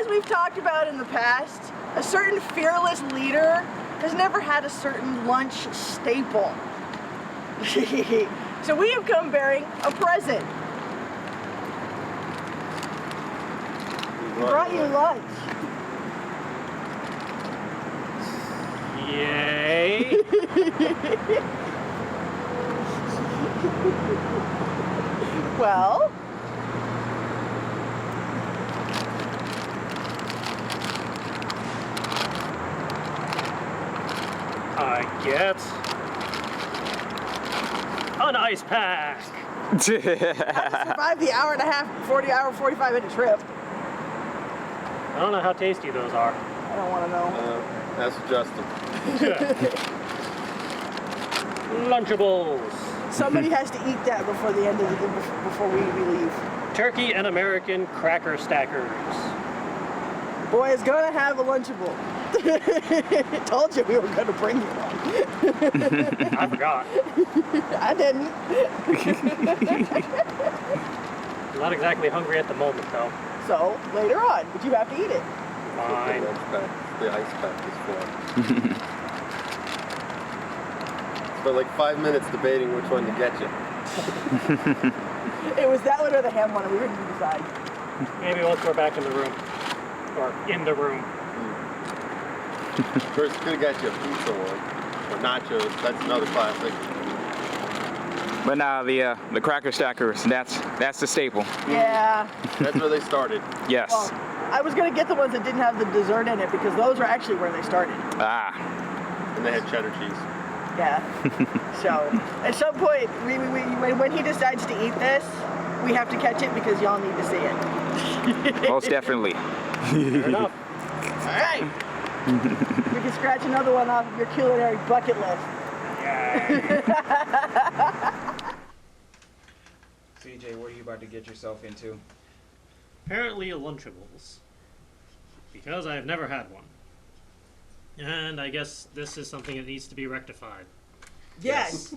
as we've talked about in the past, a certain fearless leader has never had a certain lunch staple. So we have come bearing a present. We brought you lunch. Yay! Well, I get an ice pack. have to survive the hour and a half, 45-minute trip. I don't know how tasty those are. I don't want to know. That's Justin. Lunchables. Somebody has to eat that before the end of the before we leave. Turkey and American cracker stackers. Boy is gonna have a Lunchable. Told you we were gonna bring you one. I forgot. I didn't. I'm not exactly hungry at the moment, though. So later on, but you have to eat it. Fine. The ice pack is for. Spent like 5 minutes debating which one to get you. It was that one or the ham one, and we couldn't decide. Maybe once we're back in the room. Or in the room. First, could have got you a pizza one. Or nachos. That's another classic. But now the cracker stackers, that's the staple. Yeah. That's where they started. Yes. Well, I was gonna get the ones that didn't have the dessert in it because those are actually where they started. Ah. And they had cheddar cheese. Yeah. So at some point, when he decides to eat this, we have to catch it because y'all need to see it. Most definitely. Fair enough. All right. We can scratch another one off of your culinary bucket list. CJ, what are you about to get yourself into? Apparently Lunchables. Because I have never had one. And I guess this is something that needs to be rectified. Yes.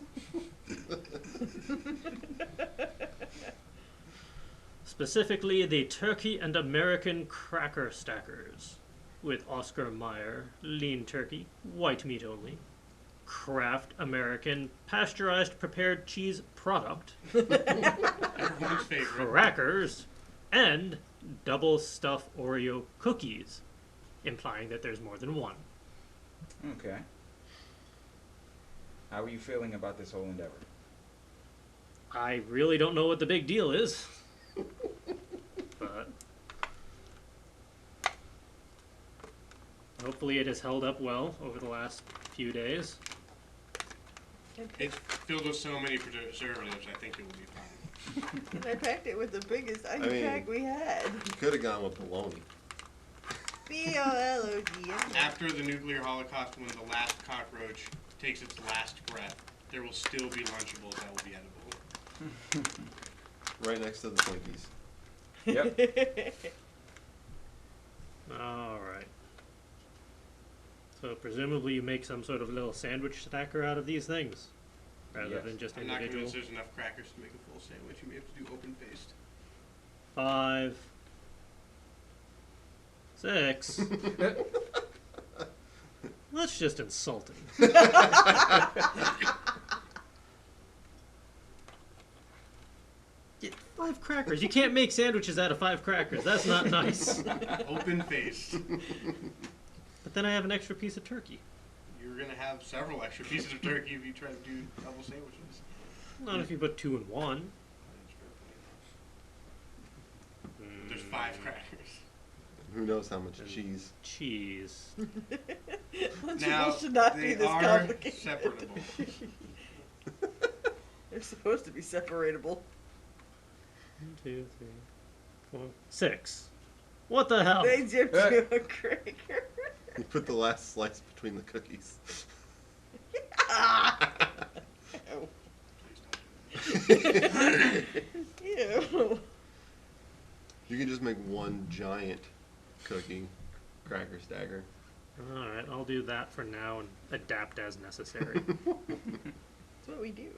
Specifically, the Turkey and American cracker stackers. With Oscar Mayer, lean turkey, white meat only. Kraft American pasteurized prepared cheese product. Everyone's favorite. Crackers. And double stuffed Oreo cookies. Implying that there's more than one. Okay. How are you feeling about this whole endeavor? I really don't know what the big deal is. But hopefully it has held up well over the last few days. It's filled with so many preservatives, I think it will be fine. And I packed it with the biggest ice pack we had. You could have gone with bologna. B-O-L-O-G. After the nuclear holocaust, when the last cockroach takes its last breath, there will still be Lunchables that will be edible. Right next to the Twinkies. Yep. Alright. So presumably you make some sort of little sandwich stacker out of these things? Rather Yes. than just I'm not individual? convinced there's enough crackers to make a full sandwich. You may have to do open faced. 5, 6. That's just insulting. Get 5 crackers. You can't make sandwiches out of 5 crackers. That's not nice. Open faced. But then I have an extra piece of turkey. You're going to have several extra pieces of turkey if you try to do double sandwiches. Not if you put 2 in 1. There's 5 crackers. Who knows how much cheese? Cheese. Now, should not they be this are complicated. separable. They're supposed to be separatable. 1, 2, 3, 4, 6. What the hell? They dipped you a cracker. You put the last slice between the cookies. Ew. You can just make one giant cookie cracker stacker. Alright, I'll do that for now and adapt as necessary. That's what we do.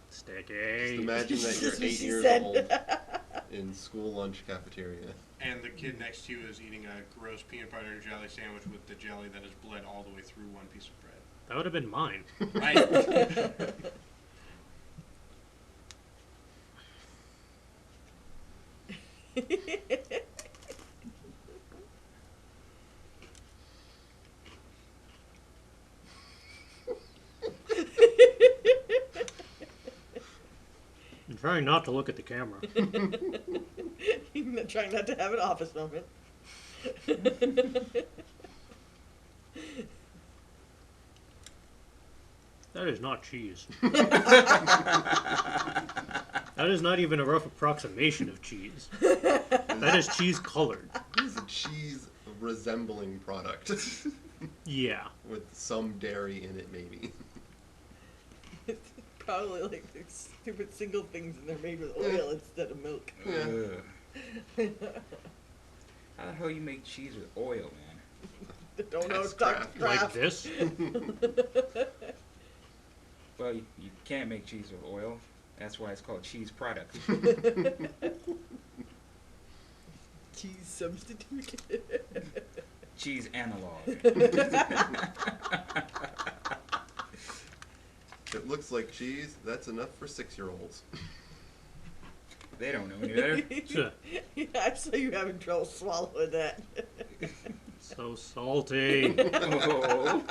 Sticky. Just imagine that you're That's what 8 she years said. old. in school lunch cafeteria. And the kid next to you is eating a gross peanut butter and jelly sandwich with the jelly that has bled all the way through one piece of bread. That would have been mine. Right. I'm trying not to look at the camera. Trying not to have an office moment. That is not cheese. That is not even a rough approximation of cheese. That is cheese colored. It's a cheese resembling product Yeah. with some dairy in it, maybe. It's probably like the stupid single things and they're made with oil instead of milk. Yeah. Ugh. How the hell you make cheese with oil, man? Don't know, That's Dr. Kraft. Like Kraft. this? Well, you can't make cheese with oil. That's why it's called cheese product. Cheese substitute. Cheese analog. It looks like cheese. That's enough for 6-year-olds. They don't know any better. Sure. Yeah, I saw you having trouble swallowing that. So salty. Oh.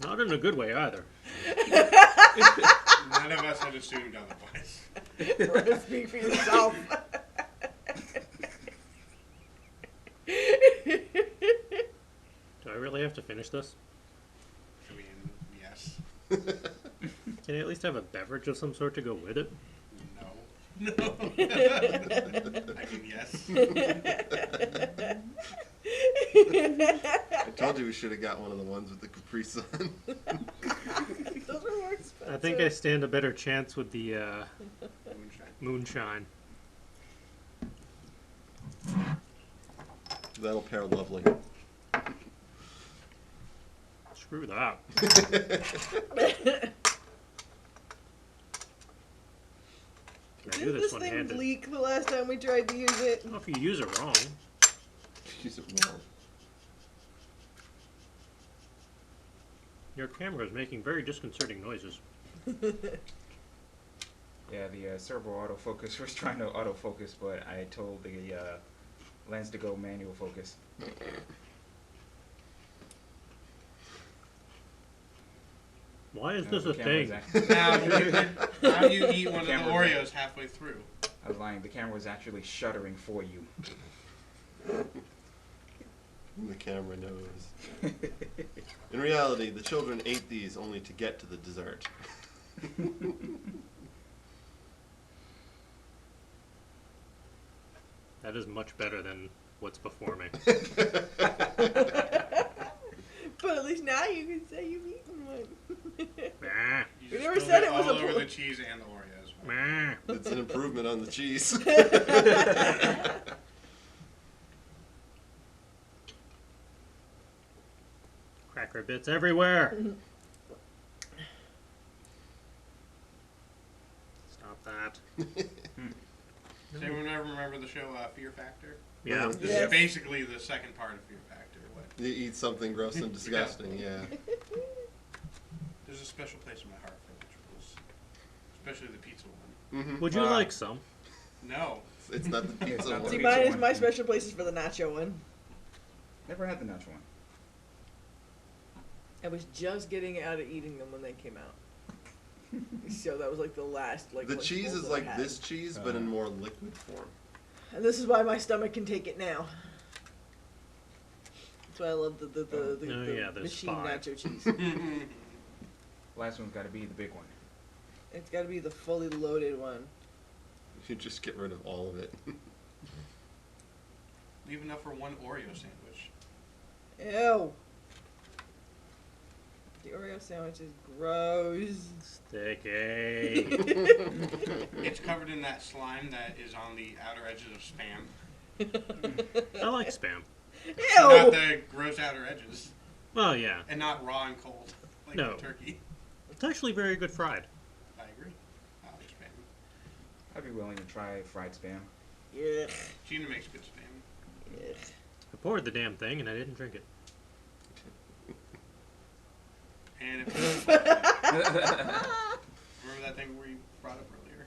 Not in a good way either. None of us had assumed otherwise. Speak for yourself. Do I really have to finish this? I mean, yes. Can I at least have a beverage of some sort to go with it? No. No. I mean, yes. I told you we should have got one of the ones with the Capri Sun. Those are more expensive. I think I stand a better chance with the Moonshine. moonshine. That'll pair lovely. Screw that. Can I do Didn't this this one thing handed? leak the last time we tried to use it? Well, if you use it wrong. Use it well. Your camera is making very disconcerting noises. Yeah, the servo autofocus was trying to autofocus, but I told the lens to go manual focus. Why is No, this the a camera thing? was Now you eat one of the Camera. Oreos halfway through. I was lying. The camera was actually shuttering for you. The camera knows. In reality, the children ate these only to get to the dessert. That is much better than what's before me. But at least now you can say you've eaten one. Bah, You We just never spilled said it was all a over pl- the cheese and the Oreos. bah. It's an improvement on the cheese. Cracker bits everywhere. Stop that. Does anyone ever remember the show Fear Factor? Yeah. Yeah. This Yes. is basically the second part of Fear Factor. What? You eat something gross and disgusting, yeah. There's a special place in my heart for Lunchables, especially the pizza one. Mm-hmm. Would you like some? No, It's not the It's pizza not the one. See, pizza mine is one. my special place is for the nacho one. Never had the nacho one. I was just getting out of eating them when they came out. So that was like the last The cheese Lunchables is that I like had. this cheese, but in more liquid form. And this is why my stomach can take it now. That's why I love the Oh, yeah, there's machine 5. nacho cheese. Last one's got to be the big one. It's got to be the fully loaded one. You should just get rid of all of it. leave enough for one Oreo sandwich. Ew. The Oreo sandwich is gross. Sticky. It's covered in that slime that is on the outer edges of Spam. I like Spam. Not Ew. the gross outer edges, Well, yeah. and not raw and cold like No. the turkey. It's actually very good fried. I agree. I like Spam. I'd be willing to try fried spam. Yeah. Gina makes good spam. Yeah. I poured the damn thing and I didn't drink it. And if remember that thing we brought up earlier?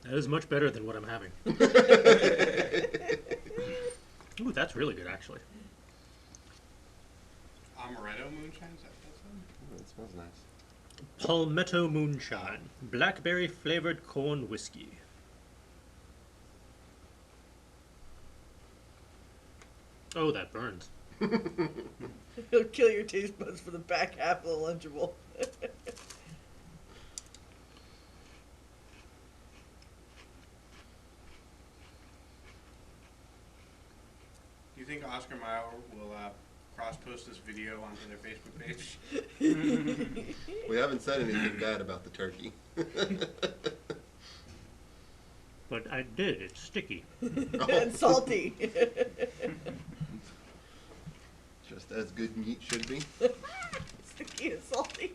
That is much better than what I'm having. Ooh, that's really good, actually. Amaretto moonshine, is that what that's on? It smells nice. Palmetto Moonshine. Blackberry flavored corn whiskey. Oh, that burns. It'll kill your taste buds for the back half of the Lunchable. Do you think Oscar Mayer will cross-post this video onto their Facebook page? We haven't said anything bad about the turkey. But I did. It's sticky. And salty. Just as good meat should be. Sticky and salty.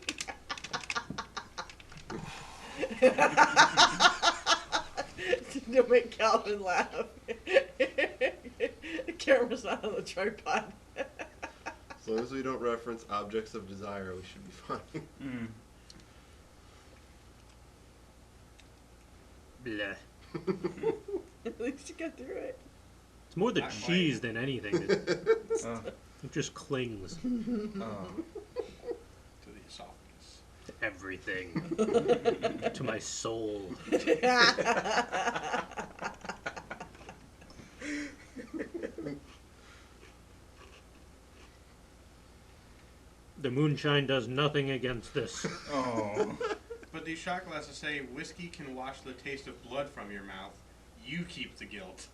Don't make Calvin laugh. The camera's not on the tripod. As long as we don't reference objects of desire, we should be fine. Mm. Bleh. At least you got through it. It's more the Not cheese than anything. Oh. It just clings Oh. To the esophagus. to everything. To my soul. The moonshine does nothing against this. Oh. But these shot glasses say whiskey can wash the taste of blood from your mouth. You keep the guilt.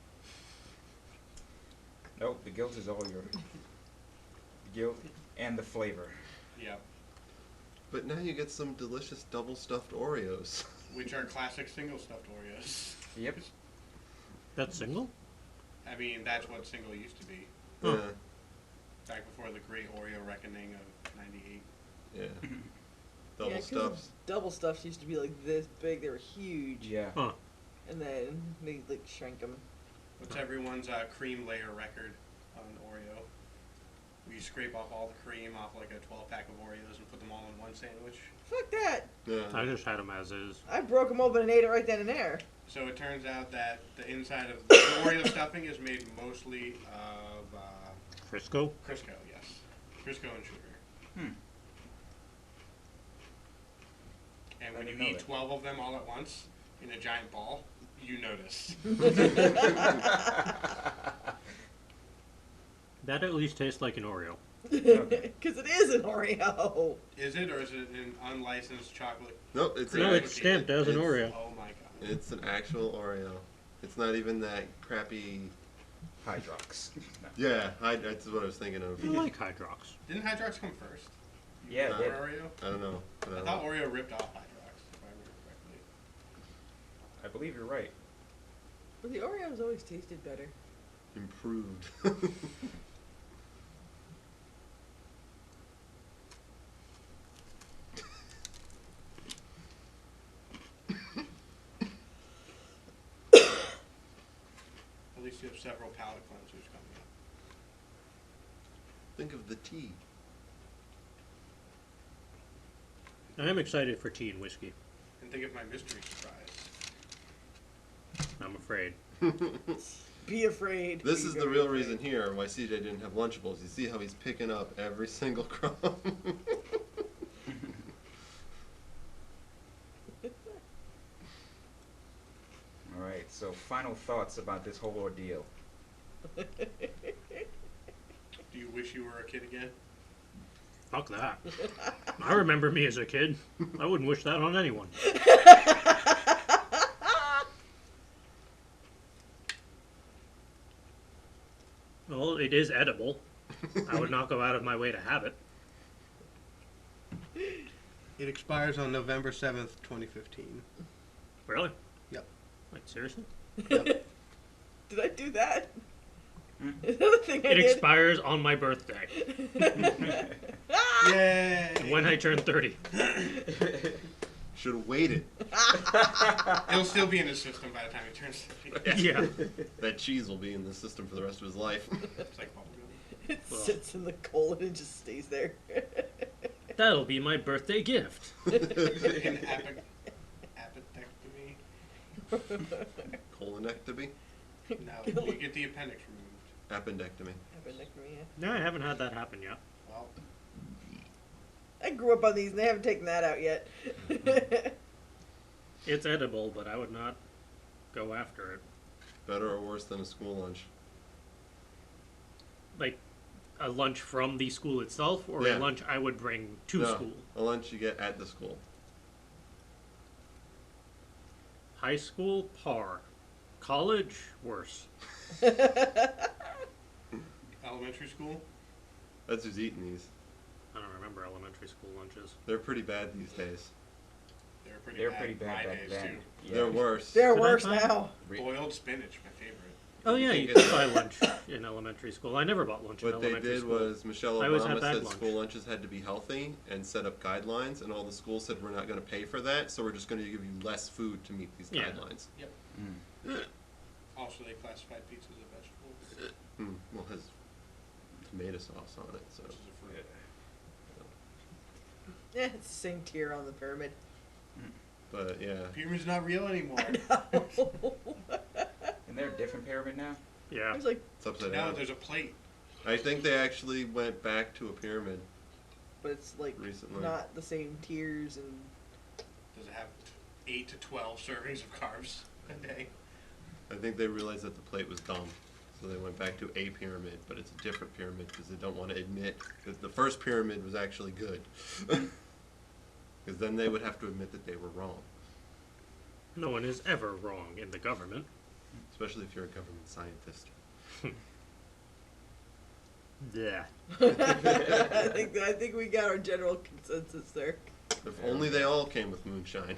Nope, the guilt is all your guilt and the flavor. Yep. But now you get some delicious double stuffed Oreos. Which are classic single stuffed Oreos. Yep. That's single? I mean, that's what single used to be. Huh. Yeah. Back before the great Oreo reckoning of '98. Yeah. Double Yeah, 'cause stuffs. Double stuffs used to be like this big. They were huge. Yeah. Huh. And then they like shrank them. What's everyone's cream layer record on Oreo? We scrape off all the cream off like a 12-pack of Oreos and put them all in one sandwich. Fuck that. Yeah. I just had them as is. I broke them open and ate it right then and there. So it turns out that the inside of the Oreo stuffing is made mostly of Frisco? Crisco, yes. Crisco and sugar. Hmm. And I when you didn't know eat that. 12 of them all at once in a giant ball, you notice. That at least tastes like an Oreo. Because it is an Oreo. Is it, or is it an unlicensed chocolate? Nope, it's No, an it's stamped as an it's- Oreo. Oh my god. It's an actual Oreo. It's not even that crappy. Hydrox. No. Yeah, that's what I was thinking of. I like Hydrox. Didn't Hydrox come first? Yeah, it Before did. Oreo? I don't know. But I thought Oreo ripped off Hydrox, if I remember correctly. I believe you're right. But the Oreos always tasted better. improved. At least you have several palate cleansers coming up. Think of the tea. I am excited for tea and whiskey. And think of my mystery surprise. I'm afraid. Be afraid. This Be is the very real afraid. reason here why CJ didn't have Lunchables. You see how he's picking up every single crumb. All right. So, final thoughts about this whole ordeal. Do you wish you were a kid again? Fuck that. I remember me as a kid. I wouldn't wish that on anyone. Well, it is edible. I would not go out of my way to have it. It expires on November 7th, 2015. Really? Yep. Wait, seriously? Did I do that? Hmm? Is that a thing I It did? expires on my birthday, Yay! when I turn 30. Should have waited. He'll still be in the system by the time he turns 50. Yeah. That cheese will be in the system for the rest of his life. It's like bubblegum. It Well. sits in the colon and just stays there. That'll be my birthday gift. An appendectomy. Colonectomy? No, you get the appendix removed. Appendectomy. Appendectomy, yeah. No, I haven't had that happen yet. Well, I grew up on these and they haven't taken that out yet. It's edible, but I would not go after it. Better or worse than a school lunch? Like a lunch from the school itself, or Yeah. a lunch I would bring to No, school. a lunch you get at the school. High school, par. College, worse. elementary school. That's who's eating these. I don't remember elementary school lunches. They're pretty bad these days. They were Pretty bad my back days, then. too. Yeah. They're worse. They're Could I worse find- now. Boiled spinach, my favorite. Oh yeah, can you get could buy lunch in elementary school. I never bought lunch in What they elementary did school. was Michelle I always had Obama bag said lunch. school lunches had to be healthy and set up guidelines, and all the schools said we're not going to pay for that, so we're just going to give you less food to meet these Yeah. guidelines. Also, they classified pizza as a vegetable. Well, it has tomato sauce on it, so. Which is a fruit. Yeah, it's the same tier on the pyramid. But yeah, Pyramid's not real anymore. And they're a different pyramid now? Yeah. It's like, it's upside Now down. there's a plate. I think they actually went back to a pyramid. but it's like Recently. not the same tiers and Does it have 8 to 12 servings of carbs a day? I think they realized that the plate was dumb, so they went back to a pyramid, but it's a different pyramid because they don't want to admit that the first pyramid was actually good. Because then they would have to admit that they were wrong, No one is ever wrong in the government. especially if you're a government scientist. Yeah. I think we got our general consensus there. If only they all came with moonshine.